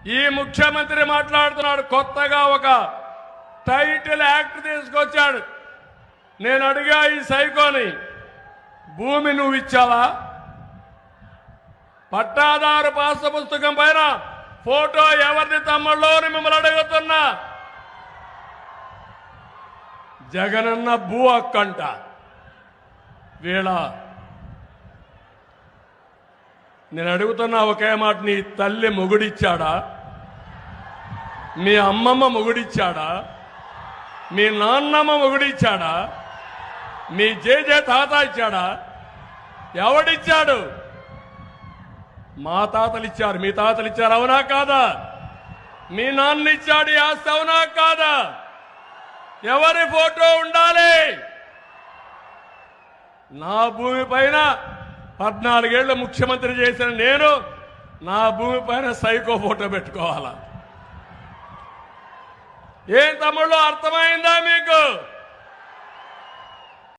ఈ ముఖ్యమంత్రి మాట్లాడుతున్నాడు, కొత్తగా ఒక టైటిల్ యాక్ట్ తీసుకొచ్చాడు. నేను అడిగా ఈ సైకోని, భూమి నువ్వు ఇచ్చావా? పట్టాదారు పాస్ పుస్తకం పైన ఫోటో ఎవరిది తమ్ముళ్ళు అని మిమ్మల్ని అడుగుతున్నా. జగనన్న భూ హక్కంట. వీళ్ళ నేను అడుగుతున్నా ఒకే మాట, నీ తల్లి మొగుడిచ్చాడా? మీ అమ్మమ్మ మొగుడిచ్చాడా? మీ నాన్నమ్మ మొగుడిచ్చాడా? మీ జేజే తాత ఇచ్చాడా? ఎవడిచ్చాడు? మా తాతలు ఇచ్చారు, మీ తాతలు ఇచ్చారు, అవునా కాదా? మీ నాన్న ఇచ్చాడు ఈ ఆస్తి, అవునా కాదా? ఎవరి ఫోటో ఉండాలి? నా భూమి పైన 14 ఏళ్లు ముఖ్యమంత్రి చేసిన నేను నా భూమి పైన సైకో ఫోటో పెట్టుకోవాలా? ఏం తమ్ముళ్ళు, అర్థమైందా మీకు?